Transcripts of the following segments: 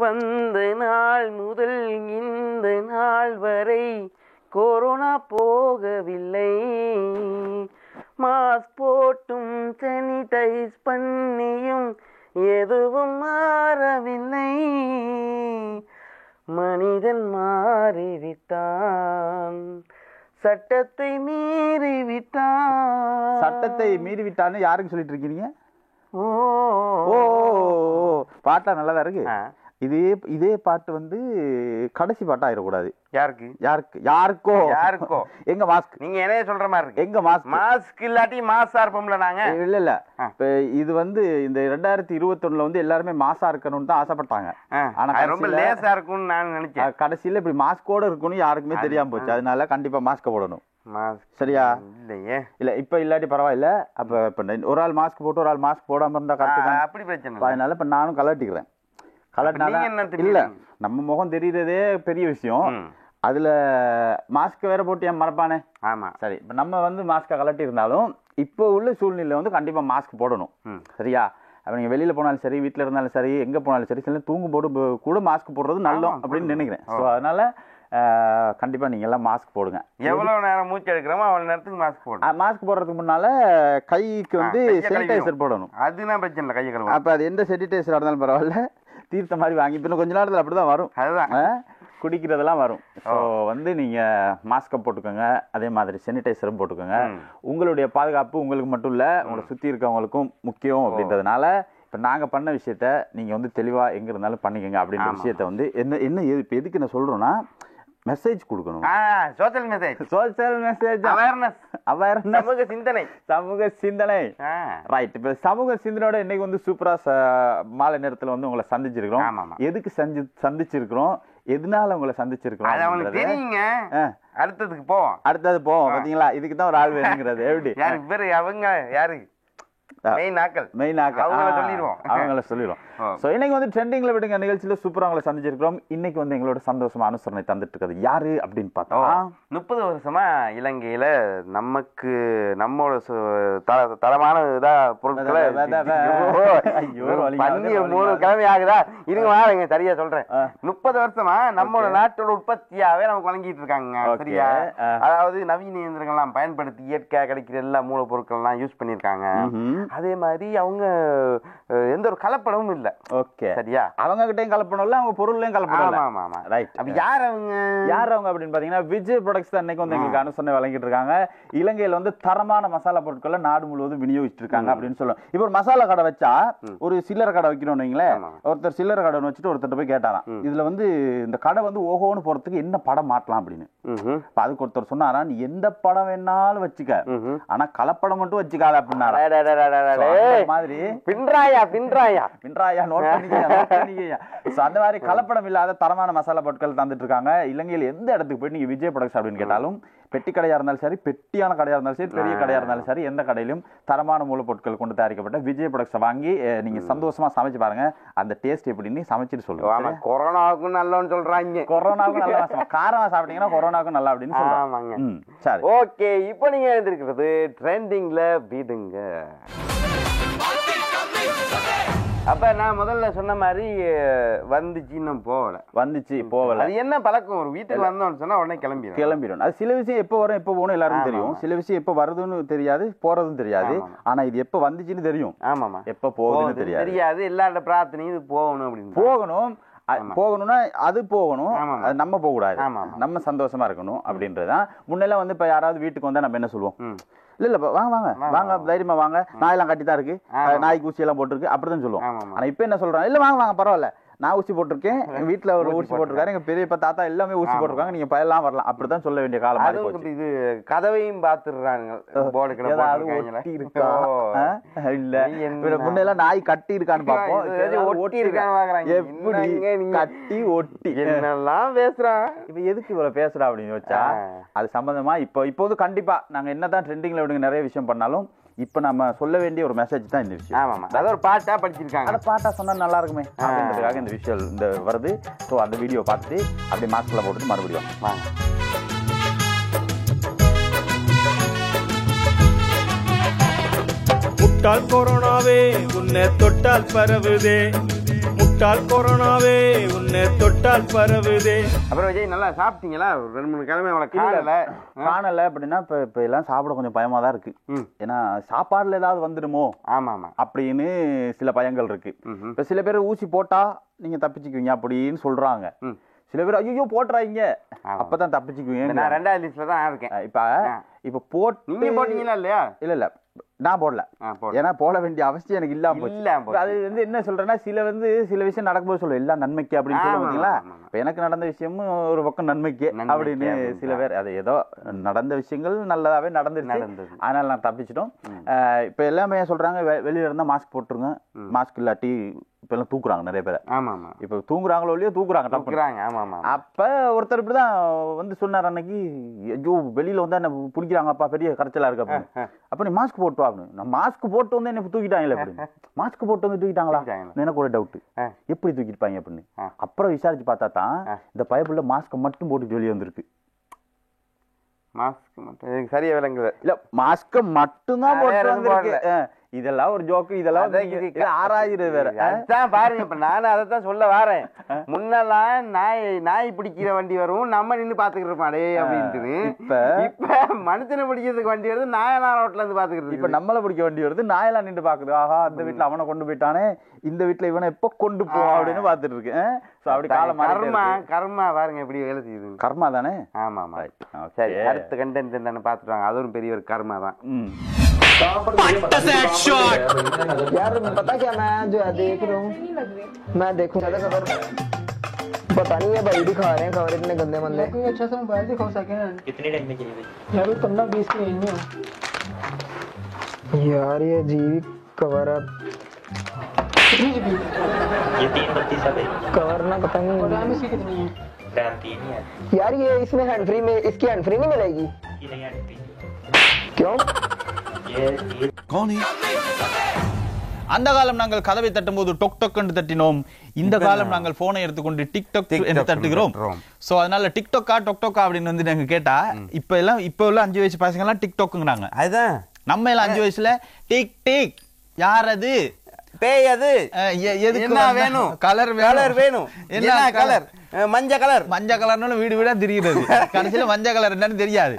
வந்த நாள் முதல் இந்த நாள் வரை கொரோனா போகவில்லை. மாஸ்க் போட்டும் சானிடைஸ் பண்ணியும் எதுவும் மாறவில்லை. மனிதன் மாறிவிட்டான், சட்டத்தை மீறிவிட்டான். சட்டத்தை மீறிவிட்டான்னு யாருக்கு சொல்லிட்டு இருக்கீங்க? ஓ பாட்டா நல்லதா இருக்கு. இதே பாட்டு வந்து கடைசி பாட்டா ஆயிடக்கூடாது. யாருக்கோ எங்க மாஸ்க் நீங்க என்ன சொல்ற மாதிரி இருக்கு. எங்க மாஸ்க் இல்லாட்டி மாசா இருப்போம்ல நாங்க. இல்ல இப்ப இது வந்து இந்த 2021 வந்து எல்லாருமே மாசா இருக்கணும்னு தான் ஆசைப்பட்டாங்க. ஆனா ரொம்ப லேசா இருக்கும்னு நான் நினைச்சேன். கடைசியில இப்படி மாஸ்கோட இருக்கணும் யாருக்குமே தெரியாம போச்சு. அதனால கண்டிப்பா மாஸ்க் போடணும். சரியா? இல்ல இப்ப இல்லாட்டி பரவாயில்ல. அப்ப ஒரு ஆள் மாஸ்க் போட்டு ஒரு ஆள் மாஸ்க் போடாம இருந்தா கரெக்ட் தான். அப்படி பிரச்சனை. அதனால இப்ப நானும் கலட்டிக்கிறேன். இல்ல நம்ம முகம் தெரியறதே பெரிய விஷயம். அதுல மாஸ்க் வேற போட்டு ஏன் மறப்பானே. ஆமா சரி, இப்ப நம்ம வந்து மாஸ்க கலட்டி இருந்தாலும் இப்போ உள்ள சூழ்நிலை வந்து கண்டிப்பா மாஸ்க் போடணும். சரியா? அப்ப நீங்க வெளியில போனாலும் சரி, வீட்டுல இருந்தாலும் சரி, எங்க போனாலும் சரி, சில தூங்கும் போது கூட மாஸ்க் போடுறது நல்லம் அப்படின்னு நினைக்கிறேன். ஸோ அதனால கண்டிப்பா நீங்க எல்லாம் மாஸ்க் போடுங்க. எவ்வளவு நேரம் மூச்சு எடுக்கிறோமோ அவ்வளவு நேரத்துக்கு மாஸ்க் போடணும். மாஸ்க் போடுறதுக்கு முன்னால கைக்கு வந்து சானிடைசர் போடணும். அதுனா பிரச்சனை இல்லை, கையை கழுவணும். அப்ப அது எந்த சானிடைசரா இருந்தாலும் பரவாயில்ல, தீர்த்த மாதிரி வாங்கி இன்னும் கொஞ்ச நேரத்தில் அப்படிதான் வரும். அதுதான் குடிக்கிறதெல்லாம் வரும். ஸோ வந்து நீங்க மாஸ்கை போட்டுக்கோங்க, அதே மாதிரி சானிடைசரும் போட்டுக்கோங்க. உங்களுடைய பாதுகாப்பு உங்களுக்கு மட்டும் இல்ல, உங்களை சுத்தி இருக்கவங்களுக்கும் முக்கியம் அப்படின்றதுனால இப்ப நாங்க பண்ண விஷயத்த நீங்க வந்து தெளிவா எங்க இருந்தாலும் பண்ணிக்கோங்க அப்படின்ற விஷயத்த வந்து என்ன இப்ப எதுக்கு நான் சொல்றேன்னா, மெசேஜ் கொடுக்கணும். சோஷியல் மெசேஜ், அவேர்னஸ், சமூக சிந்தனை. ரைட். இப்ப சமூக சிந்தனையோட இன்னைக்கு வந்து சூப்பரா மாலை நேரத்துல வந்து உங்களை சந்திச்சிருக்கிறோம். எதுக்கு சந்திச்சிருக்கிறோம், எதனால உங்களை சந்திச்சிருக்கிறோம், அடுத்தது போவோம். பாத்தீங்களா? இதுக்கு தான் ஒரு ஆள் வேணுங்கிறது. எப்படி அவங்க யாரு அவங்கள சொல்லிடுவோம். இன்னைக்கு வந்து ட்ரெண்டிங்ல விடுங்க நிகழ்ச்சியில சூப்பரா அவங்களை சந்திச்சிருக்கிறோம். இன்னைக்கு வந்து எங்களோட சந்தோஷமா அனுசரணை தந்துட்டு இருக்கிறது யாரு அப்படின்னு பார்த்தா, 30 வருஷமா இலங்கையில நமக்கு நம்மோட தரமான இதா பொருட்களை 3 கிழமை ஆகுதா இருங்க சரியா சொல்றேன். 30 வருஷமா நம்மளோட நாட்டோட உற்பத்தியாவே நமக்கு வழங்கிட்டு இருக்காங்க. சரியா? அதாவது நவீன இயந்திரங்கள்லாம் பயன்படுத்தி இயற்கையா கிடைக்கிற எல்லா மூலப்பொருட்கள் எல்லாம் யூஸ் பண்ணிருக்காங்க. அதே மாதிரி அவங்க எந்த ஒரு கலப்படமும் இல்ல. ஓகே, சரியா? அவங்க கிட்டயும் கலப்படம் இல்ல, அவங்க பொருள்லயும் கலப்படம் இல்ல. ஆமா ஆமா ரைட். அப்ப யார் அவங்க அப்படின்னு பாத்தீங்கன்னா, விஜய் ப்ராடக்ட்ஸ் தான் இன்னைக்கு வந்து எங்களுக்கு அனுசரணை வழங்கிட்டு இருக்காங்க. இலங்கையில வந்து தரமான மசாலா பொருட்களை நாடு முழுவதும் விநியோகிச்சிட்டு இருக்காங்க அப்படின்னு சொல்லுவோம். இப்ப ஒரு மசாலா கடை வச்சா, ஒரு சில்லறை கடை வைக்கணும்னு வைங்களேன், ஒருத்தர் சில்லறை கடை வச்சுட்டு ஒருத்தர் போய் கேட்டாராம், இதுல வந்து இந்த கடை வந்து ஓஹோன்னு போறதுக்கு என்ன படம் மாட்டலாம் அப்படின்னு. அதுக்கு ஒருத்தர் சொன்னாரா, நீ எந்த படம் வேணாலும் வச்சுக்க, ஆனா கலப்படம் மட்டும் வச்சுக்காத அப்படின்னாரா. மாதிரி பின்றாயா நோட் பண்ணிக்கயா. அந்த மாதிரி கலப்படம் இல்லாத தரமான மசாலா பொருட்கள் தந்துட்டு இருக்காங்க. இலங்கையில் எந்த இடத்துக்கு போய் நீங்க விஜய் ப்ராடக்ட்ஸ் அப்படின்னு கேட்டாலும், பெட்டி கடையா இருந்தாலும் சரி, பெட்டியான கடையா இருந்தாலும் சரி, பெரிய கடையா இருந்தாலும் சரி, எந்த கடையிலும் தரமான மூலப்பொருட்கள் கொண்டு தயாரிக்கப்பட்ட விஜய் ப்ராடக்ட்ஸ் வாங்கி நீங்க சந்தோஷமா சமைச்சு பாருங்க. அந்த டேஸ்ட் எப்படின்னு சமைச்சிட்டு சொல்லுங்க. கொரோனாவுக்கும் நல்லன்னு சொல்றாங்க. கொரோனாவுக்கும் நல்லா காரமா சாப்பிட்டீங்கன்னா கொரோனாவுக்கும் நல்லா அப்படின்னு சொல்றாங்க. சரி, ஓகே. இப்போ நீங்க எழுந்திருக்கிறது ட்ரெண்டிங்ல வீடுங்க. அப்ப நான் முதல்ல சொன்ன மாதிரி வந்துச்சு போகல. அது என்ன பழக்கம்? ஒரு வீட்டுக்கு வந்தோம்னு சொன்னா உடனே கிளம்பிடும். அது சில விஷயம் எப்போ வரும் எப்போ போகணும் எல்லாருக்கும் தெரியும். சில விஷயம் எப்போ வருதுன்னு தெரியாது, போறதும் தெரியாது. ஆனா இது எப்போ வந்துச்சுன்னு தெரியும். ஆமாமா. எப்போ போகுதுன்னு தெரியாது. எல்லாரோட பிரார்த்தனையும் இது போகணும் அப்படின்னு போகணும்னா அது போகணும், நம்ம போக கூடாது. நம்ம சந்தோஷமா இருக்கணும் அப்படின்றதுதான். முன்னெல்லாம் வந்து இப்ப யாராவது வீட்டுக்கு வந்தா நம்ம என்ன சொல்லுவோம், இல்ல வாங்க தைரியமா வாங்க, நாயெல்லாம் கட்டி தான் இருக்கு, நாய்க்கு ஊசி எல்லாம் போட்டுருக்கு அப்படிதான் சொல்லுவோம். ஆனா இப்ப என்ன சொல்றாங்க, இல்ல வாங்க பரவாயில்ல, நான் ஊசி போட்டிருக்கேன், வீட்டுல ஒரு ஊசி போட்டிருக்காரு, எங்க பெரியப்பா தாத்தா எல்லாமே ஊசி போட்டிருக்காங்க, நீங்க பயலாம் வரலாம் அப்படிதான் சொல்ல வேண்டிய காலம். இது கதவையும் பாத்துறாங்க. முன்னெல்லாம் நாய் கட்டி இருக்கான்னு பாப்போம், கட்டி ஒட்டி என்னெல்லாம் பேசுறான், இப்ப எதுக்கு இவ்வளவு பேசுறா அப்படின்னு வச்சா அது சம்பந்தமா இப்போது கண்டிப்பா நாங்க என்னதான் ட்ரெண்டிங்ல விடுங்க நிறைய விஷயம் பண்ணாலும் இப்ப நம்ம சொல்ல வேண்டிய ஒரு மெசேஜ் தான் இந்த விஷயம். ஆமா, அதாவது ஒரு பாட்டா படிச்சிருக்காங்க. அந்த பாட்டா சொன்னா நல்லா இருக்குமே அப்படின்றதுக்காக இந்த விஷயம் இந்த வருது. ஸோ அந்த வீடியோ பார்த்துட்டு அப்படியே மாஸ்க்ல போட்டுட்டு மறுபடியும் வாங்க. முட்டாள் கொரோனாவே உன்னை தொட்டால் பரவுதே, விட்டால் கொரோனாவே உன்னை தொட்டால் பரவுதே. அப்புறம் விஜய் நல்லா சாப்பிட்டீங்களா? 2-3 கிழமை அவளை காணல அப்படின்னா இப்ப எல்லாம் சாப்பிட கொஞ்சம் பயமா தான் இருக்கு. ஏன்னா சாப்பாடுல ஏதாவது வந்துடுமோ அப்படின்னு சில பயங்கள் இருக்கு. இப்ப சில பேர் ஊசி போட்டா நீங்க தப்பிச்சுக்குவீங்க அப்படின்னு சொல்றாங்க. சில பேர் ஐயோ போட்டுறாங்க அப்பதான் தப்பிச்சுக்குவீங்க. நான் 2வது லிஸ்ட்ல தான் இருக்கேன். இப்ப போட்டீங்களா இல்லையா? இல்ல நான் போடல. ஏன்னா போட வேண்டிய அவசியம் எனக்கு இல்லாம அது என்ன சொல்றேன்னா சில விஷயம் நடக்கும்போது சொல்லுவோம் எல்லாம் நன்மைக்கு அப்படின்னு சொல்லுவாங்களா. இப்ப எனக்கு நடந்த விஷயமும் ஒரு பக்கம் நன்மைக்கு அப்படின்னு சில பேர் அது ஏதோ நடந்த விஷயங்கள் நல்லதாவே நடந்துருச்சு. அதனால நான் தப்பிச்சிட்டோம். இப்ப எல்லாமே சொல்றாங்க வெளியில இருந்தா மாஸ்க் போட்டுருங்க, மாஸ்க் இல்லாட்டி இப்ப எல்லாம் தூக்குறாங்க நிறைய பேர். இப்ப தூங்குறாங்களோ இல்லையோ தூக்குறாங்க. அப்ப ஒருத்தர் இப்படிதான் வந்து சொன்னார் அன்னைக்கு, ஐயோ வெளியில வந்து என்ன பிடிக்கிறாங்கப்பா, பெரிய கரைச்சலா இருக்கு அப்படின்னு. அப்ப நீ மாஸ்க் போட்டு வா அப்படின்னு. நான் மாஸ்க் போட்டு வந்து என்ன தூக்கிட்டாங்களே அப்படின்னு. மாஸ்க் போட்டு வந்து தூக்கிட்டாங்களா எனக்கு ஒரு டவுட், எப்படி தூக்கிருப்பாங்க அப்படின்னு. அப்புறம் விசாரிச்சு பார்த்தா தான் இந்த பைப்புல மாஸ்க் மட்டும் போட்டு வெளியே வந்திருக்கு. மாஸ்க் மட்டும் சரியா விளங்குது இல்ல, மாஸ்க் மட்டும் தான் போட்டு வந்திருக்கு. இதெல்லாம் ஒரு ஜோக்கு, இதெல்லாம் 6000 வேற பாருங்க. இப்ப நானும் அதைத்தான் சொல்ல வரேன். முன்னெல்லாம் நாய் பிடிக்கிற வண்டி வரும், நம்ம நின்று பாத்துக்கிட்டு இருப்பாடே அப்படின்ட்டு. இப்ப மனுஷனை பிடிக்கிறதுக்கு வண்டி வருது, நாயெல்லாம் ரோட்ல இருந்து பாத்துக்கிட்டு. இப்ப நம்மள பிடிக்க வண்டி வருது, நாயெல்லாம் நின்று பாக்குது. ஆஹா அந்த வீட்டுல அவனை கொண்டு போயிட்டானே, இந்த வீட்டுல இவனை எப்ப கொண்டு போவோம் அப்படின்னு பாத்துட்டு இருக்கு. அப்படி காலம் கர்மா பாருங்க எப்படி வேலை செய்யுது. கர்மா தானே? ஆமா ஆமா. சரி, அடுத்த கண்டென்ட் என்னன்னு பாத்துட்டாங்க. அது ஒரு பெரிய ஒரு கர்மா தான். यार पता क्या, मैं जो है देख रहा हूँ, मैं देखूँ ज्यादा खबर पता नहीं है भाई, दिखा रहे हैं खबर इतने गंदे मंदे। अच्छा सा मोबाइल दिखाओ सेकंड। कितने टाइम में चाहिए यार? 15-20 की रेंज में यार। ये जीबी कवर है, कितनी जीबी? ये 332 है कवर ना, पता नहीं रैम इसकी कितनी है? रैम 3 है यार। ये इसमें हैंड फ्री में, इसकी हैंड फ्री नहीं मिलेगी? नहीं हैंड फ्री। क्यों? அந்த காலம் நாங்கள் கதவை தட்டும் போது டொக் டொக் என்று தட்டினோம். இந்த காலம் நாங்கள் போனை எடுத்துக்கொண்டு டிக்டாக் என்று தட்டுகிறோம். சோ அதனால டிக்டாக்கா டொக்டோக்கா அப்படின்னு வந்து நாங்க கேட்டா இப்ப எல்லாம் 5 வயசு பசங்க எல்லாம் டிக்டாக்ங்கறாங்க. அதுதான் நம்ம எல்லாம் 5 வயசுல டிக் டிக் யார் அது பேய் அது என்ன வேணும், கலர் வேணும், என்ன கலர், மஞ்சள் கலர்னு வீடு வீடா தெரியுது. கடைசியில மஞ்சள் கலர் என்னன்னு தெரியாது.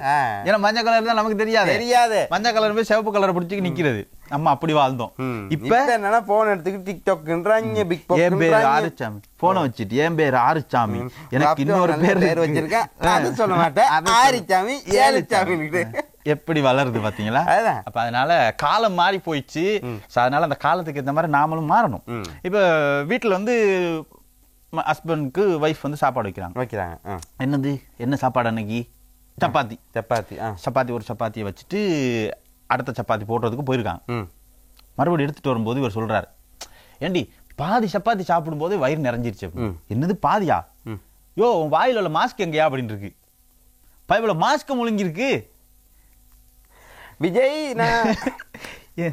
ஏன்னா மஞ்சள் கலர் தான் நமக்கு தெரியாது. மஞ்சள் கலர் போய் சிவப்பு கலர் பிடிச்சி நிக்கிறது. நம்ம அப்படி வாழ்ந்தோம். இப்ப என்னன்னா போன் எடுத்துக்கிட்டு டிக்டாக்ன்றாங்க, பிக் பாஸ். என் பேர் ஆறுச்சாமி, போனை வச்சுட்டு என் பேர் ஆறுச்சாமி, எனக்கு இன்னொரு பேர் வச்சிருக்கேன், அது சொல்ல மாட்டேன். ஆறுச்சாமி ஏழுச்சாமி எப்படி வளருது பாத்தீங்களா? அப்ப அதனால காலம் மாறி போயிடுச்சு. அதனால அந்த காலத்துக்கு ஏற்ற மாதிரி நாமளும் மாறணும். இப்ப வீட்டுல வந்து ஹஸ்பண்டுக்கு வைஃப் வந்து சாப்பாடு வைக்கிறாங்க. என்னது என்ன சாப்பாடு அன்னைக்கு? சப்பாத்தி ஒரு சப்பாத்தியை வச்சுட்டு அடுத்த சப்பாத்தி போடுறதுக்கு போயிருக்காங்க. மறுபடியும் எடுத்துட்டு வரும்போது இவர் சொல்றாரு, ஏண்டி பாதி சப்பாத்தி சாப்பிடும் போது வயிறு நிறைஞ்சிருச்சு. என்னது பாதியா? யோ உன் வாயில உள்ள மாஸ்க் எங்கயா அப்படின்னு இருக்கு. பைபிள மாஸ்க் முழுங்கிருக்கு. விஜய்,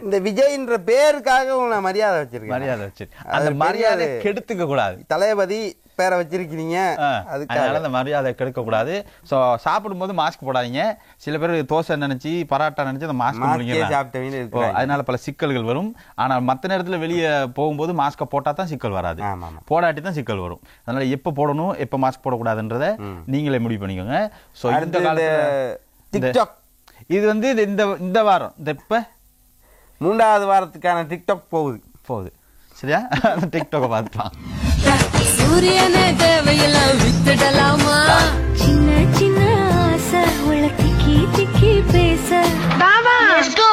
இந்த விஜய்ன்ற பேருக்காக நான் மரியாதை வச்சிருக்கேன். அந்த மரியாதை கெடுத்துக்க கூடாது. தளபதி பேரை வச்சிருக்கீங்க, அதனால அந்த மரியாதை கெடுக்க கூடாது. சோ சாப்பிடும் போது மாஸ்க் போடாதீங்க. சில பேர் தோசை நினைச்சு பராட்டா நினைச்சு அந்த மாஸ்க் முழுங்கிடுறாங்க. அதனால பல சிக்கல்கள் வரும். ஆனா மத்த நேரத்துல வெளியே போகும்போது மாஸ்க போட்டா தான் சிக்கல் வராது, போடாட்டி தான் சிக்கல் வரும். அதனால எப்ப போடணும் எப்ப மாஸ்க் போடக்கூடாதுன்றத நீங்களே முடிவு பண்ணிக்கோங்க. சோ இந்த காலத்துல இது வந்து இந்த வாரம் இப்ப 3வது வாரத்துக்கான டிக்டாக் போகுது. சரியா? டிக்டாக் பார்த்துக்கலாம். சூரியனே தேவையெல்லாம் வித்துடலாமா? சின்ன சின்ன ஆசை உள்ள திக்கி திக்கி பேச. Baba let's go.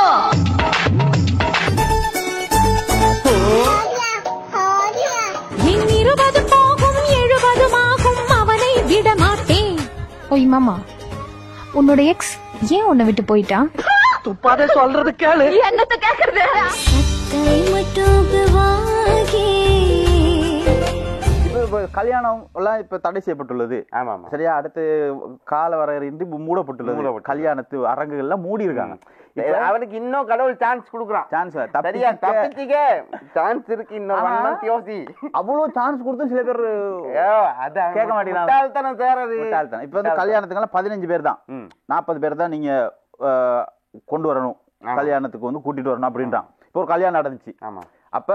என் 20 போகும் 70 ஆகும், அவனை விட மாட்டேன். ஓய் மாமா, உன்னோட எக்ஸ் ஏன் உன்னை விட்டு போயிட்டான்? துப்பாதே சொல்றது கேளு. என்னத்த கேக்குறது? சத்தை மட்டும் வாங்கி. கல்யாணம் எல்லாம் இப்ப தடை செய்யப்பட்டுள்ளது. சரியா? அடுத்து கால வரையின்றி மூடப்பட்டுள்ளது. கல்யாணத்து அரங்குகள் எல்லாம் மூடி இருக்காங்க. அவனுக்கு இன்னும் கடவுள் சான்ஸ் கொடுக்குறான். சான்ஸ் இருக்கு, இன்னும் 1 month யோசி. அவ்வளவு சான்ஸ் கொடுத்து சில பேர் கேட்க மாட்டேங்கிறாங்க. இப்ப வந்து கல்யாணத்துக்கு 15 பேர் தான், 40 பேர் தான் நீங்க கொண்டு வரணும், கல்யாணத்துக்கு வந்து கூட்டிட்டு வரணும் அப்படின்றான். இப்போ ஒரு கல்யாணம் நடந்துச்சு, அப்ப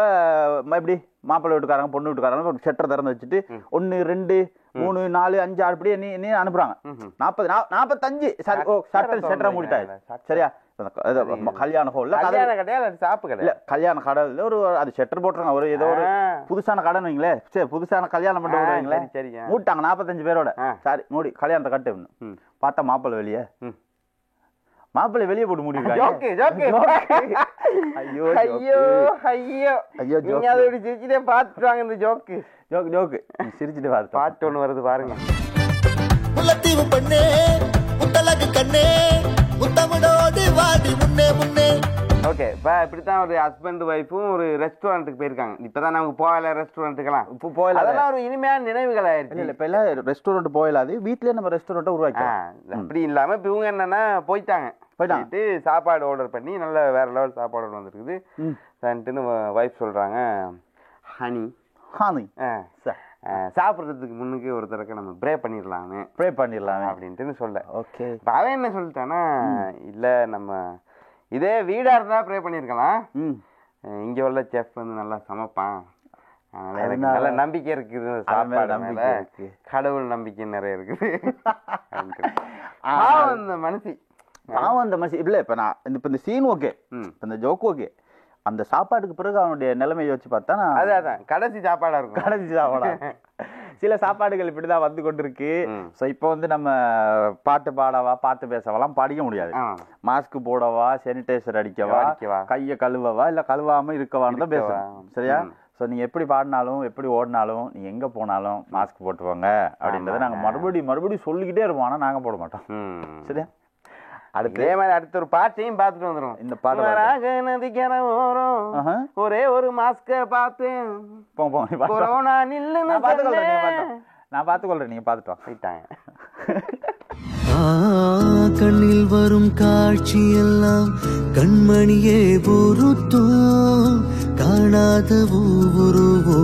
எப்படி மாப்பிள்ளை வீட்டுக்காரங்க பொண்ணு வீட்டுக்காரங்க ஒரு ஷட்டர் திறந்து வச்சுட்டு 1 2 3 4 5 6 இப்படியே நீ அனுப்புறாங்க. 40 45 சரி ஷட்டரை மூடிட்டாரு. சரியா? கல்யாண ஹோல்ல கல்யாண கடை ஒரு அது ஷட்டர் போட்டுருங்க. ஒரு ஏதோ ஒரு புதுசான கடை வைங்களே, சரி புதுசான கல்யாணம் பண்ண விடுவீங்களே, மூட்டாங்க 45 பேரோட. சரி மூடி கல்யாணத்தை கட்டு. பார்த்தா மாப்பிள்ளை வெளியே மாப்பிள்ளை வெளியே போட்டு முடிவு. பாத்துட்டாங்க இந்த ஜோக்கு ஜோக்கு சிரிச்சுட்டு பாட்டு ஒண்ணு வருது பாருங்க. முல்லைத்தீவு பெண்ணே முத்தலகு கண்ணே முத்தமிழோடு வாடி முன்னே முன்னே. ஓகே, இப்போ இப்படித்தான் ஒரு ஹஸ்பண்ட் ஒய்ஃபும் ஒரு ரெஸ்டாரண்ட்டுக்கு போயிருக்காங்க. இப்பதான் நமக்கு போகல ரெஸ்டாரண்ட்டுக்கெல்லாம். இப்போ போகல, அதெல்லாம் ஒரு இனிமையான நினைவுகள் ஆயிடுச்சு. இல்ல இப்ப எல்லாம் ரெஸ்டாரண்ட் போயிடாது, வீட்லயே நம்ம ரெஸ்டாரண்ட்டை உருவாக்கலாம். அப்படி இல்லாம இப்போ இவங்க என்னன்னா போயிட்டு சாப்பாடு ஆர்டர் பண்ணி நல்ல வேற லெவல் சாப்பாடு வந்துருக்குது. ஒய்ஃப் சொல்றாங்க, ஹனி சாப்பிட்றதுக்கு முன்னுக்கு ஒருத்தருக்கு நம்ம ப்ரே பண்ணிடலாமே அப்படின்ட்டு சொல்ல. ஓகே, அவன் என்ன சொல்லிட்டானா, இல்ல நம்ம இதே வீடா இருந்தா ப்ரே பண்ணிருக்கலாம், இங்க உள்ள செஃப் வந்து நல்லா சமைப்பான், நல்ல நம்பிக்கை இருக்குது, சாப்பாடு கடவுள் நம்பிக்கை நிறைய இருக்குது. அந்த மனசு இல்ல இப்ப நான் இந்த சீன் ஓகே, இந்த ஜோக் ஓகே, அந்த சாப்பாட்டுக்கு பிறகு அவனுடைய நிலைமையை வச்சு பார்த்தா அதான் கடைசி சாப்பாடா இருக்கும். கடைசி சாப்பாடா சில சாப்பாடுகள் இப்படிதான் வந்து கொண்டிருக்கு. ஸோ இப்போ வந்து நம்ம பாட்டு பாடவா பாட்டு பேசவெல்லாம் படிக்க முடியாது. மாஸ்க் போடவா, சானிடைசர் அடிக்கவா, கையை கழுவவா, இல்ல கழுவாம இருக்கவான்னு தான் பேசுறேன். சரியா? ஸோ நீங்க எப்படி பாடினாலும் எப்படி ஓடினாலும் நீங்க எங்க போனாலும் மாஸ்க் போட்டுவாங்க அப்படின்றத நாங்க மறுபடியும் சொல்லிக்கிட்டே இருப்போம். ஆனா நாங்க போட மாட்டோம். சரியா? அடுத்த ஒரு பாட்டையும் பார்த்துட்டு வந்துடும். இந்த பாட்டு நதிக்கிற ஓரம் ஒரே ஒரு மாஸ்க பார்த்து கொரோனா நில்லு நான் பார்த்துக்கொள்றேன், நீங்க பார்த்துட்டு போயிட்டாங்க. கண்ணில் வரும் காட்சி எல்லாம் கண்மணியே பொறுத்தோ காணாத ஒவ்வொருவோ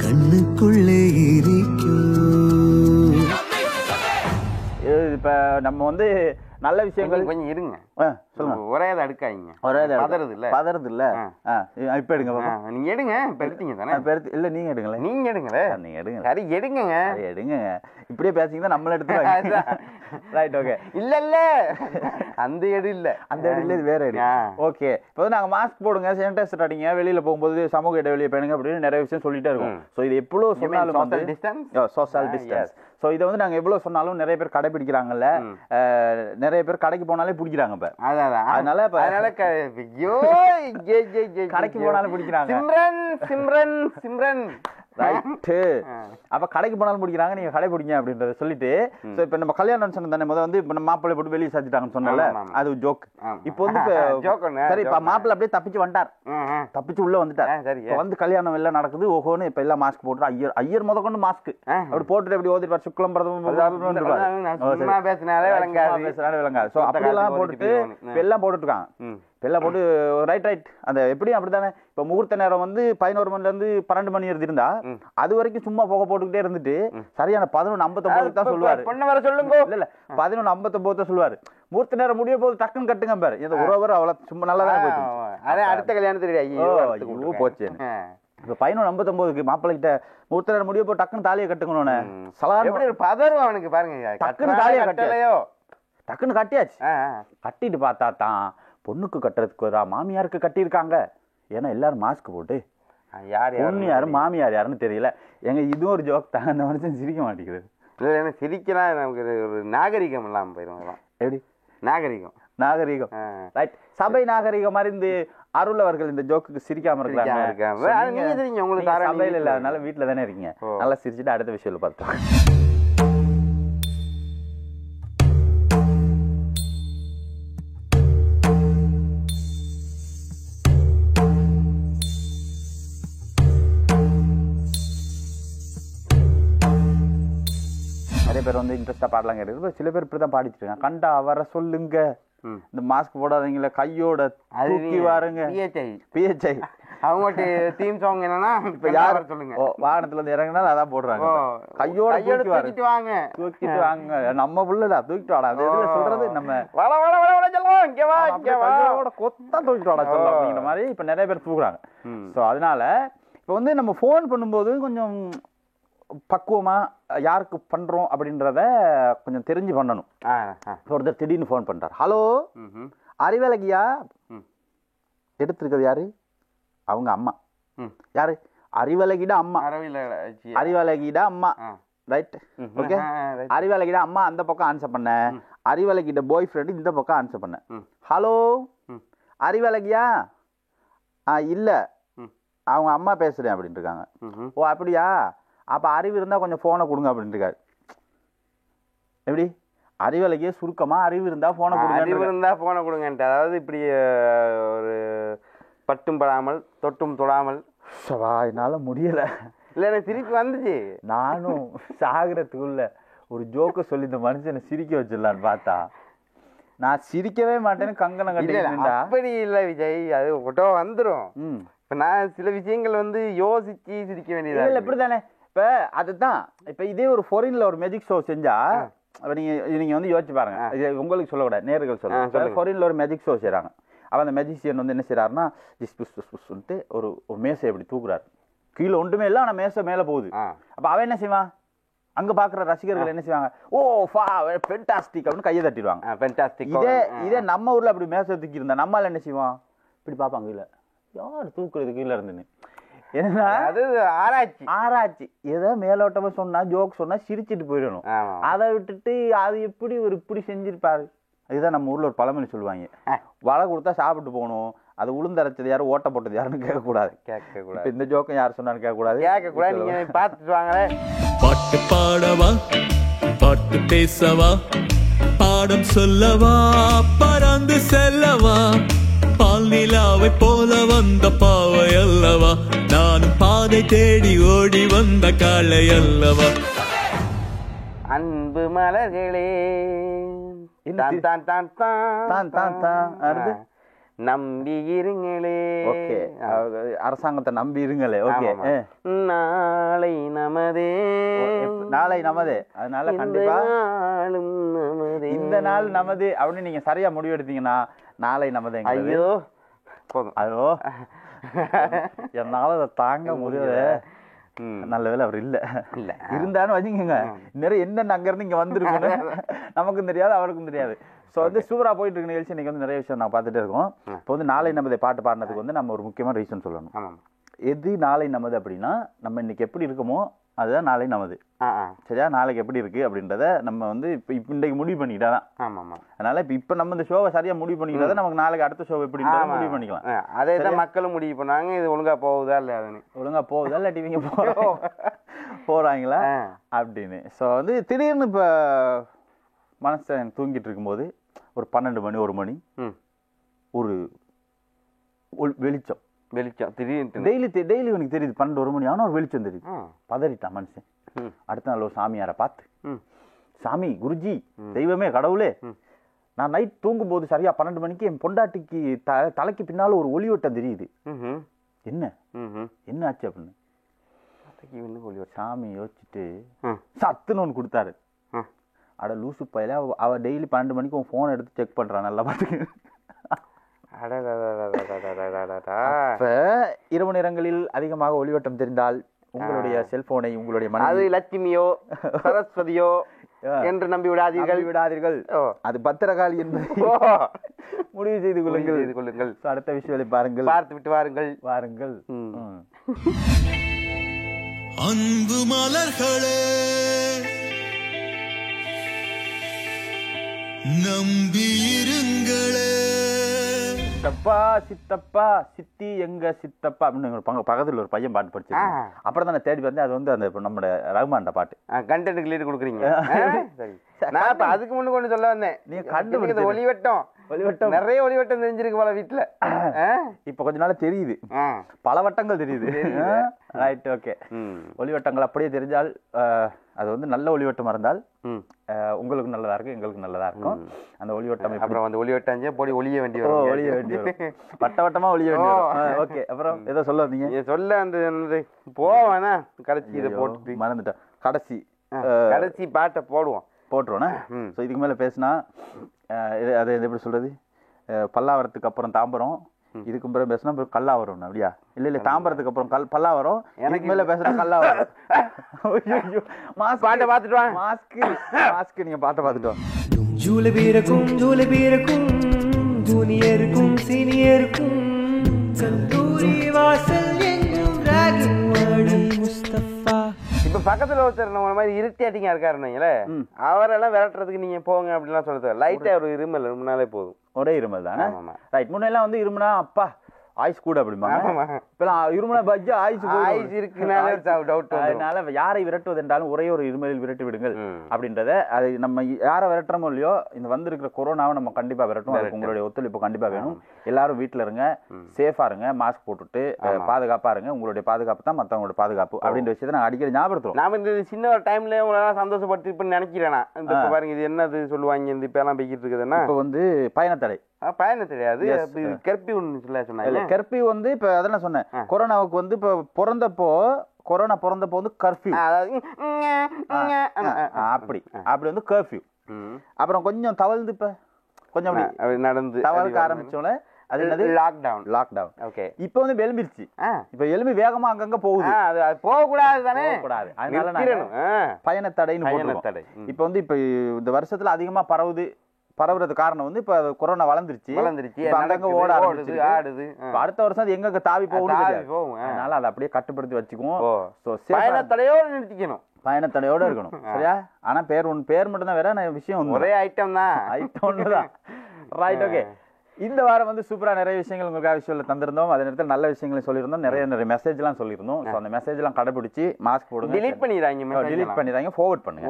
கண்ணுக்குள்ளே இருக்கும். இப்ப நம்ம வந்து நல்ல விஷயங்கள் கொஞ்சம் இருங்க, ஒரே அடுக்காங்க, பதறது இல்ல. இப்ப எடுங்க, நீங்க எடுங்க. இப்ப எடுத்தீங்க தானே? இல்ல நீங்க எடுங்களேன், நீங்க எடுங்க. சரி எடுங்க. இப்படியே பேசிங்கன்னா நம்மள எடுத்து ரைட். ஓகே, இல்ல அந்த எடு இல்ல, இது வேற எடு. ஓகே, இப்போ நாங்க மாஸ்க் போடுங்க, சானிடைசர் அடிங்க, வெளியில போகும்போது சமூக இடைவெளியை பேணுங்க அப்படின்னு நிறைய விஷயம் சொல்லிட்டே இருக்கோம். ஸோ இது எவ்வளவு சொன்னாலும் சோஷியல் டிஸ்டன்ஸ். ஸோ இதை வந்து நாங்க எவ்வளவு சொன்னாலும் நிறைய பேர் கடைபிடிக்கிறாங்கல்ல, நிறைய பேர் கடைக்கு போனாலே பிடிக்கிறாங்க. இப்ப அதனால கடைக்கு போனாலும் பிடிக்கிறாங்க. சிம்ரன் அப்ப கடைக்கு போனாலும் பிடிக்கிறாங்க, நீங்க கடை பிடிங்க அப்படின்றத சொல்லிட்டு. இப்ப நம்ம கல்யாணம் சொன்ன தானே முதல்ல வந்து இப்ப நம்ம மாப்பிள்ளை போட்டு வெளியே சாத்திட்டாங்கன்னு சொன்னால அது ஜோக். இப்போ வந்து சரி, இப்ப மாப்பிள்ளை அப்படியே தப்பிச்சு வந்துட்டார், தப்பிச்சு உள்ள வந்துட்டார். வந்து கல்யாணம் எல்லாம் நடக்குது, ஓஹோன்னு இப்ப எல்லாம் மாஸ்க் போட்டு ஐயர் முத கொண்டு மாஸ்க் அப்படி போட்டுட்டு அப்படி ஓதிட்டு சுக்லம் விளங்காது. சோ அப்படியெல்லாம் போட்டுட்டு எல்லாம் போட்டுட்டு இருக்காங்க. எல்லாம் போட்டு ரைட் அந்த எப்படியும் அப்படித்தானே. இப்ப முகூர்த்த நேரம் வந்து 11 மணில இருந்து 12 மணி இருந்தா அது வரைக்கும் சும்மா புகை போட்டுக்கிட்டே இருந்துட்டு சரியான 11:59 தான் சொல்லுவாரு. இல்ல 11:59 தான் சொல்லுவாரு. முகூர்த்த நேரம் முடிய போது டக்குன்னு கட்டுங்க பாரு. இந்த உறவர் அவ்வளவு சும்மா நல்லா தான் போயிட்டு அடுத்த கல்யாணத்துக்கு போச்சு. இப்ப 11:59 மாப்பிள்ளை கிட்ட முகூர்த்த நேரம் முடிய போது டக்குன்னு தாலியை கட்டுங்கன்னு பதறும் அவனுக்கு பாருங்க. டக்குன்னு தாலியை கட்டலையோ, டக்குன்னு கட்டியாச்சு. கட்டிட்டு பார்த்தா தான் பொண்ணுக்கு கட்டுறதுக்கு மாமியாருக்கு கட்டியிருக்காங்க. ஏன்னா எல்லாரும் மாஸ்க் போட்டு பொண்ணு யாரு மாமியார் யாருன்னு தெரியல. எங்க இதுவும் ஒரு ஜோக் தான். அந்த மனுஷன் சிரிக்க மாட்டேங்குது. இல்லை சிரிக்கலாம், நமக்கு ஒரு நாகரிகம் இல்லாமல் போயிடும். எப்படி நாகரிகம் ரைட். சபை நாகரிகம் மாதிரி இந்த அருள் அவர்கள் இந்த ஜோக்குக்கு சிரிக்காம இருக்காங்க. உங்களுக்கு சபையில் இல்லாதனால வீட்டுல தானே இருக்கீங்க. நல்லா சிரிச்சுட்டு அடுத்த விஷயம் பார்த்தோம். நிறைய பேர் வந்து இன்ட்ரெஸ்டா பாடலாம் கேட்டு, சில பேர் இப்படிதான் பாடிட்டு இருக்காங்க. கண்டா வர சொல்லுங்க இந்த மாஸ்க் போடாதீங்களா கையோட தூக்கி வாருங்க பிஹெச்ஐ அவங்கள்ட்ட தீம் சாங் என்னன்னா இப்ப யார சொல்லுங்க வாகனத்துல இருந்து இறங்கினாலும் அதான் போடுறாங்க கையோட தூக்கிட்டு வாங்க நம்ம புள்ளடா தூக்கிட்டு வாடா அது எதுல சொல்றது நம்ம வள வள வள வள சொல்லுவோம் இங்க வா கையோட கொத்தா தூக்கிட்டு வாடா சொல்ல அப்படிங்கிற மாதிரி இப்ப நிறைய பேர் தூக்குறாங்க. சோ அதனால இப்ப வந்து நம்ம போன் பண்ணும்போது கொஞ்சம் பக்குவமா யாருக்கு பண்றோம் அப்படின்றத கொஞ்சம் தெரிஞ்சு பண்ணணும். ஒருத்தர் திடீர்னு போன் பண்றாரு, ஹலோ அறிவழகியா, எடுத்திருக்கிறது யாரு? அவங்க அம்மா. யாரு? அறிவழகிட அம்மா. அறிவழகிட அம்மா, ரைட், ஓகே. அறிவழகிட அம்மா அந்த பக்கம் ஆன்சர் பண்ண, அறிவழகிட பாய் ஃப்ரெண்ட் இந்த பக்கம் ஆன்சர் பண்ண. ஹலோ அறிவழகியா? இல்ல அவங்க அம்மா பேசுறேன் அப்படின்னு இருக்காங்க. ஓ அப்படியா, அப்ப அறிவு இருந்தா கொஞ்சம் போனை கொடுங்க அப்படின்னு இருக்காரு. எப்படி அறிவழகிய சுருக்கமா அறிவு இருந்தா போனை கொடுங்க, அறிவு இருந்தா போனை கொடுங்கன்ட்டு. அதாவது இப்படி ஒரு பட்டும் படாமல் தொட்டும் தொடாமல். என்னால முடியல. இல்ல எனக்கு சிரிப்பு வந்துச்சு. நானும் சாகரத்துக்குள்ள ஒரு ஜோக்க சொல்லி இந்த மனுஷனை சிரிக்க வச்சிடலான்னு பார்த்தா நான் சிரிக்கவே மாட்டேன்னு கங்கணம் கட்டிட்டா. அப்படி இல்ல விஜய், அது ஒட்டோ வந்துடும். இப்ப நான் சில விஷயங்கள் வந்து யோசிச்சு சிரிக்க வேண்டியதா இல்ல. இப்படிதானே இப்ப அதுதான். இப்ப இதே ஒரு ஃபாரின்ல ஒரு மேஜிக் ஷோ செஞ்சா நீங்க வந்து யோசிச்சு பாருங்க. உங்களுக்கு சொல்லக்கூடாது, நேர்கள் சொல்லுங்க. ஃபாரின்ல ஒரு மேஜிக் ஷோ செய்யறாங்க. அவன் அந்த மேஜிஷியன் வந்து என்ன செய்யறாருன்னா சொல்லிட்டு ஒரு மேசை எப்படி தூக்குறாரு. கீழே ஒன்றுமே இல்லை, ஆனா மேசை மேல போகுது. அப்ப அவன் என்ன செய்வான், அங்க பாக்குற ரசிகர்கள் என்ன செய்வாங்க, ஓ ஃபென்டாஸ்டிக் அப்படின்னு கையை தட்டிடுவாங்க. இதே நம்ம ஊர்ல அப்படி மேசை தூக்கி இருந்தா நம்மால என்ன செய்வான், இப்படி பாப்பாங்க, இல்ல யார் தூக்குறது கீழே இருந்துன்னு. ஏன்னா அது ஆராய்ச்சி. ஏதோ மேலோட்டமா சொன்னா ஜோக் சொன்னா சிரிச்சிட்டு போயிடணும். அதை விட்டுட்டு அது எப்படி ஒரு இப்படி செஞ்சிருப்பாரு. இதுதான் நம்ம ஊர்ல ஒரு பழமொழி சொல்லுவாங்க, வலை கொடுத்தா சாப்பிட்டு போகணும், அது உளுந்தரைச்சது யாரும் ஓட்ட போட்டது யாருன்னு கேட்கக்கூடாது. இந்த ஜோக்கம் யார் சொன்னாலும் கேட்கக்கூடாது. நீங்க பார்த்துட்டு வாங்களே. பாட்டு பாடவா, பாட்டு பேசவா, பாடம் சொல்லவா, பறந்து செல்லவா, பால் நிலாவை போல வந்த பாவை அல்லவா, நானும் பாதை தேடி ஓடி வந்த காளை அல்லவா. அன்பு மலர்களே நம்பி இருங்களே. ஓகே, அரசாங்கத்தை நம்பி இருங்களே. ஓகே, நாளை நமதே, நாளை நமதே. அதனால கண்டிப்பா இந்த நாள் நமது அப்படின்னு நீங்க சரியா முடிவு எடுத்தீங்கன்னா நாளை நமதே. ஐயோ போதும், ஐயோ என்னால அதை தாங்க முடியல. நல்ல வேலை அவர் இல்ல இருந்தான்னு வச்சுக்கோங்க, நிறைய என்னென்ன அங்க இருந்து இங்க வந்துருக்குன்னு நமக்கும் தெரியாது அவருக்கும் தெரியாது. ஸோ வந்து சூப்பரா போயிட்டு இருக்க நிகழ்ச்சி இன்னைக்கு வந்து நிறைய விஷயம் நான் பார்த்துட்டே இருக்கோம். இப்போ வந்து நாளை நமது பாட்டு பாடினதுக்கு வந்து நம்ம ஒரு முக்கியமான ரீசன் சொல்லணும். எது நாளை நமது அப்படின்னா, நம்ம இன்னைக்கு எப்படி இருக்கோமோ அதுதான் நாளை நமது. சரியா, நாளைக்கு எப்படி இருக்கு அப்படின்றத நம்ம வந்து இப்ப இன்றைக்கு முடிவு பண்ணிக்கிட்டாதான். அதனால இப்ப நம்ம இந்த ஷோவை சரியா முடிவு பண்ணிக்கிட்டா நமக்கு நாளைக்கு அடுத்த ஷோ எப்படி முடிவு பண்ணிக்கலாம். அதே தான் மக்களும் முடிவு பண்ணாங்க, இது ஒழுங்கா போகுதா இல்லையா, ஒழுங்கா போகுதா இல்லாட்டி இவங்க போறாங்களா அப்படின்னு. ஸோ வந்து திடீர்னு இப்ப மனசன் தூங்கிட்டு இருக்கும்போது ஒரு 12 மணி 1 மணி ஒரு வெளிச்சம் திடீர்னு டெய்லி எனக்கு தெரியுது 12 1 மணி ஆனா ஒரு வெளிச்சம் தெரியுது. பதறிட்டான் மனுஷன். அடுத்த நாள் ஒரு சாமியாரை பார்த்து, சாமி, குருஜி, தெய்வமே, கடவுளே, நான் நைட் தூங்கும் போது சரியா 12 மணிக்கு என் பொண்டாட்டிக்கு தலைக்கு பின்னால ஒரு ஒளிவட்டம் தெரியுது. என்ன ஆச்சு அப்படின்னு சாமி யோசிச்சுட்டு சத்துன்னு ஒன்று கொடுத்தாரு. அட லூசு பையில, அவ டெய்லி 12 மணிக்கு உன் போன் எடுத்து செக் பண்றான், நல்லா பாத்துக்க. இரவு நேரங்களில் அதிகமாக ஒளிவட்டம் தெரிந்தால் உங்களுடைய செல்போனை உங்களுடைய அது லட்சுமியோ சரஸ்வதியோ என்று நம்பி விடாதீர்கள். அது பத்திரகாளி என்பதை முடிவு செய்து கொள்ளுங்கள். அடுத்த விஷயங்களை பாருங்கள், பார்த்து விட்டு வாருங்கள். அன்பு மலர்களே நம்பியிருங்களே. சித்தப்பா சித்தி எங்க சித்தப்பா அப்படின்னு பக்கத்துல ஒரு பையன் பாட்டு படிச்சு அப்புறம் தான் தேடி வந்தேன். அது வந்து அந்த நம்ம ரகுமான் பாட்டு கண்டென்ட் கிளியர் கொடுக்குறீங்க. நான் அதுக்கு முன்னு கொண்டு சொல்ல வந்தேன், நீங்க கண்டுபிடிச்ச ஒளிவட்டம் ஒளிவட்டம் நிறைய ஒளிவட்டம் தெரிஞ்சிருக்கு போல வீட்டுல. இப்ப கொஞ்ச நாள் தெரியுது, பல வட்டங்கள் தெரியுது. Right, okay. ஒளிவட்டங்கள் அப்படியே தெரிஞ்சால் அது வந்து நல்ல ஒளிவட்டமா இருந்தால் உங்களுக்கு நல்லதா இருக்கும், எங்களுக்கு நல்லதா இருக்கும். அந்த ஒளிவட்டம் அப்புறம் வந்து ஒளிவட்டம் போடி ஒளிய வேண்டி வரும், ஒளிய வேண்டி வரும், வட்ட வட்டமா ஒளிய வேண்டி வரும். ஓகே, அப்புறம் ஏதோ சொல்ல வந்தீங்க? சொல்ல அந்த போவானா கடைசி இதை போட்டு மறந்துட்டேன். கடைசி பாட்டை போட்டுருவோண்ணா. ஸோ இதுக்கு மேலே பேசினா அது எப்படி சொல்றது, பல்லாவரத்துக்கு அப்புறம் தாம்பரம், இதுக்கு பிறகு பேசினா கல்லாவரம். அப்படியா? இல்ல தாம்பரத்துக்கு அப்புறம் பல்லாவரம், எனக்கு மேல பேசுனா கல்லாவரம். பாட்டை பார்த்துட்டு வாங்க. மாஸ்க் நீங்க பாட்டை பார்த்துட்டு வாங்க. ஜூலபீரக்கும் ஜூனியருக்கும் சீனியருக்கும் கல்லூரி வாசல் எங்கும் ராகிங் வாடி முஸ்தபா. இப்ப பக்கத்துல ஒருத்தர் நம்ம மாதிரி இருட்டியாட்டிங்க இருக்காருன்னீங்களே, அவரெல்லாம் விரட்டுறதுக்கு நீங்க போங்க அப்படிலாம் சொல்றது. லைட்டா ஒரு இருமல் இருமுனாலே போதும். ஒரே இருமல் தானே? ரைட். முன்னெல்லாம் வந்து இருமுனா அப்பா ஆயுஸ் கூட அப்படிம்பாங்க. இப்பெல்லாம் இருமுனா பஜ்ஜா ஆயுஸ் இருக்குனாலே டவுட். அதனால யாரை விரட்டுவது என்றாலும் ஒரே ஒரு இருமலில் விரட்டி விடுங்கள் அப்படின்றத, அது நம்ம யாரை விரட்டுறோமோ இல்லையோ இந்த வந்திருக்கிற கொரோனாவை நம்ம கண்டிப்பா விரட்டும். அதுக்கு உங்களுடைய ஒத்துழைப்பு கண்டிப்பா வேணும். எல்லாரும் வீட்டுல இருங்க, சேஃபா இருங்க, மாஸ்க் போட்டுட்டு பாதுகாப்பா இருங்க. உங்களுடைய பாதுகாப்பு தான் மற்றவங்களோட பாதுகாப்பு அப்படின்ற விஷயத்தை நான் அடிக்கடி ஞாபகப்படுத்துறோம். நாம இந்த சின்ன ஒரு டைம்ல உங்களெல்லாம் சந்தோஷப்பட்டு நினைக்கிறேன். இந்த பாருங்க இது என்னது சொல்லுவாங்க, இந்த இப்ப எல்லாம் போய்கிட்டு இருக்குதுன்னா இப்ப வந்து பயணத்தடை. பயணம் தெரியாது, கர்பியூ சொன்னாங்க. கர்பியூ வந்து இப்ப அதெல்லாம் சொன்னேன். கொரோனாவுக்கு வந்து இப்ப கொரோனா பிறந்தப்போ வந்து கர்பியூ, அப்படி வந்து கர்பியூ. அப்புறம் கொஞ்சம் தவழ்ந்து இப்ப கொஞ்சம் அப்படி நடந்து தவழ்க்க ஆரம்பிச்சோன்னே அது என்னது லாக்டவுன். ஓகே, இப்போ வந்து எலும்பிருச்சு. இப்ப எலும்பி வேகமா அங்கங்க போகுது. அது போக கூடாது தானே, கூடாது. அதனால பயணத்தடைன்னு போட்டுருக்கோம். இப்ப வந்து இப்ப இந்த வருஷத்துல அதிகமா பரவுறது காரணம் வந்து இப்ப கொரோனா வளர்ந்துருச்சு. அங்கங்க ஓட ஆடுது. அடுத்த வருஷம் அது எங்க தாவி போகும், அதனால அதை அப்படியே கட்டுப்படுத்தி வச்சுக்குவோம். பயணத்தடையோட இருக்கணும். சரியா? ஆனா பேர் மட்டும் தான், வேற விஷயம் ஒரே ஐட்டம் தான். Right, okay. இந்த வாரம் வந்து சூப்பரா நிறைய விஷயங்கள் உங்களுக்காக விஷயம் தந்திருந்தோம். அதே நேரத்தில் நல்ல விஷயங்களும் சொல்லியிருந்தோம், நிறைய மெசேஜ் எல்லாம் சொல்லியிருந்தோம். அந்த மெசேஜ் எல்லாம் கடைபிடிச்சு மாஸ்க் போடுங்க, டிலீட் பண்ணிடுறாங்க, ஃபார்வர்ட் பண்ணுங்க.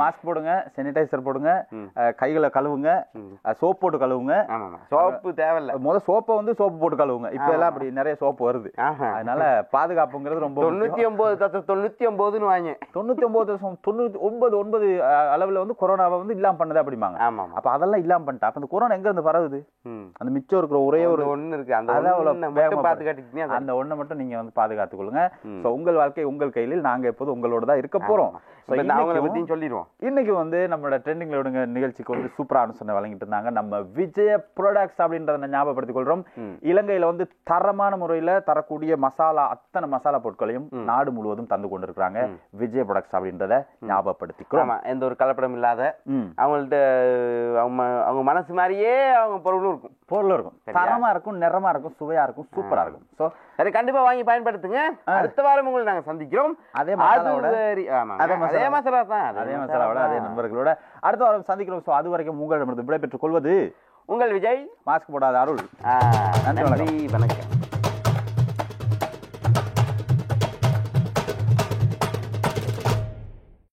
மாஸ்க் போடுங்க, சானிடைசர் போடுங்க, கைகளை கழுவுங்க, சோப் போட்டு கழுவுங்க. சோப்பு தேவையில்ல, முதல்ல சோப்பை வந்து சோப்பு போட்டு கழுவுங்க. இப்ப எல்லாம் அப்படி நிறைய சோப்பு வருது. அதனால பாதுகாப்புங்கிறது ரொம்ப 99 வாங்க. 99 அளவுல வந்து கொரோனாவை வந்து இல்லாம பண்ணது அப்படிம்பாங்க. அப்ப அதெல்லாம் இல்லாம பண்ணிட்டா அப்ப அந்த கொரோனா எங்க இருந்து பரவுது? அந்த மிச்சம் இருக்கிற ஒரே ஒரு ஒண்ணு இருக்கு, அந்த ஒண்ணை மட்டும் நீங்க வந்து பாதுகாத்துக் கொள்ளுங்க. உங்கள் வாழ்க்கை உங்கள் கையில், நாங்க எப்போதும் உங்களோட தான் இருக்க போறோம். இன்னைக்கு வந்து நம்மளோட ட்ரெண்டிங்ல விடுங்க நிகழ்ச்சிக்கு வந்து சூப்பரா அனுசரணை வழங்கிட்டு இருந்தாங்க நம்ம விஜய ப்ராடக்ட்ஸ் அப்படின்றத ஞாபகப்படுத்திக் கொள்றோம். இலங்கையில வந்து தரமான முறையில தரக்கூடிய அத்தனை மசாலா பொருட்களையும் நாடு முழுவதும் தந்து கொண்டிருக்காங்க விஜய ப்ராடக்ட்ஸ் அப்படின்றத ஞாபகப்படுத்திக்கிறோம். எந்த ஒரு கலப்படம் இல்லாத, அவங்கள்ட்ட அவங்க மனசு மாதிரியே அவங்க பொருளும் இருக்கும், தரமா இருக்கும், நிறமா இருக்கும், சுவையா இருக்கும், சூப்பரா இருக்கும். சோ அதை கண்டிப்பா வாங்கி பயன்படுத்துங்க. அடுத்த வாரம் உங்களை நாங்க சந்திக்கிறோம். அதே மசாலாவோட அதே நண்பர்களோட அடுத்த வாரம் சந்திக்கிறோம். சோ அது வரைக்கும் உங்களிடமிருந்து விடைபெற்றுக் கொள்வது உங்கள் விஜய். மாஸ்க் போடாத அருள். நன்றி, வணக்கம்.